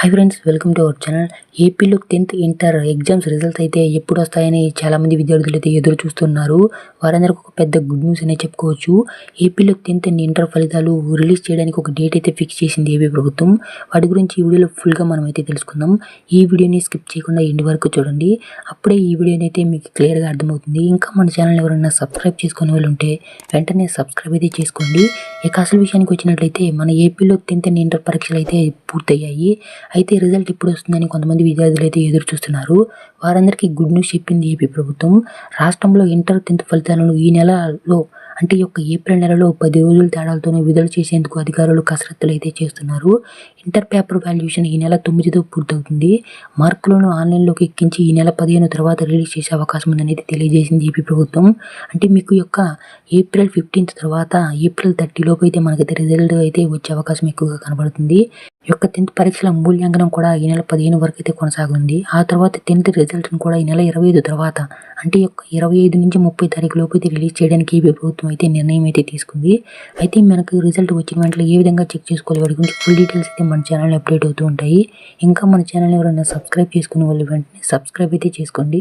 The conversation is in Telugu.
Hi friends, welcome to our channel. ఏపీలో 10th ఇంటర్ ఎగ్జామ్స్ రిజల్ట్స్ అయితే ఎప్పుడు వస్తాయని చాలామంది విద్యార్థులు అయితే ఎదురు చూస్తున్నారు. వారందరికీ ఒక పెద్ద గుడ్ న్యూస్ అనే చెప్పుకోవచ్చు. ఏపీలో 10th ఇంటర్ ఫలితాలు రిలీజ్ చేయడానికి ఒక డేట్ అయితే ఫిక్స్ చేసింది ఏపీ ప్రభుత్వం. వాటి గురించి ఈ వీడియోలో ఫుల్గా మనం అయితే తెలుసుకుందాం. ఈ వీడియోని స్కిప్ చేయకుండా ఎండ్ వరకు చూడండి. అప్పుడే ఈ వీడియోని అయితే మీకు క్లియర్గా అర్థమవుతుంది. ఇంకా మన ఛానల్ ఎవరైనా సబ్స్క్రైబ్ చేసుకునే వాళ్ళు ఉంటే వెంటనే సబ్స్క్రైబ్ అయితే చేసుకోండి. ఇక అసలు విషయానికి వచ్చినట్లయితే మన ఏపీలో 10th ఇంటర్ పరీక్షలు అయితే పూర్తయ్యాయి. అయితే రిజల్ట్ ఇప్పుడు వస్తుందని కొంతమంది విద్యార్థులు అయితే ఎదురు చూస్తున్నారు. వారందరికీ గుడ్ న్యూస్ చెప్పింది ఏపీ ప్రభుత్వం. రాష్ట్రంలో ఇంటర్ 10th ఫలితాలను ఈ నెలలో అంటే ఈ యొక్క ఏప్రిల్ నెలలో 10 రోజుల తేడాలతోనే విడుదల చేసేందుకు అధికారులు కసరత్తులు అయితే చేస్తున్నారు. ఇంటర్ పేపర్ వాల్యుయేషన్ ఈ నెల 9తో పూర్తవుతుంది. మార్కులను ఆన్లైన్లోకి ఎక్కించి ఈ నెల 15 తర్వాత రిలీజ్ చేసే అవకాశం ఉందనేది తెలియజేసింది ఏపీ ప్రభుత్వం. అంటే మీకు యొక్క ఏప్రిల్ 15 తర్వాత ఏప్రిల్ 30 లోపు అయితే మనకైతే రిజల్ట్ అయితే వచ్చే అవకాశం ఎక్కువగా కనబడుతుంది. ఈ యొక్క 10th పరీక్షల మూల్యాంకనం కూడా ఈ నెల 15 వరకు అయితే కొనసాగుతుంది. ఆ తర్వాత 10th రిజల్ట్ని కూడా ఈ నెల 25 తర్వాత అంటే ఈ యొక్క 25 నుంచి 30 తారీఖు లోపు అయితే రిలీజ్ చేయడానికి ఏపీ ప్రభుత్వం అయితే నిర్ణయం అయితే తీసుకుంది. అయితే మనకు రిజల్ట్ వచ్చిన వెంటనే ఏ విధంగా చెక్ చేసుకోవాలి వాటి గురించి ఫుల్ డీటెయిల్స్ అయితే మన ఛానల్ అప్డేట్ అవుతూ ఉంటాయి. ఇంకా మన ఛానల్ ఎవరైనా సబ్స్క్రైబ్ చేసుకునే వాళ్ళు వెంటనే సబ్స్క్రైబ్ అయితే చేసుకోండి.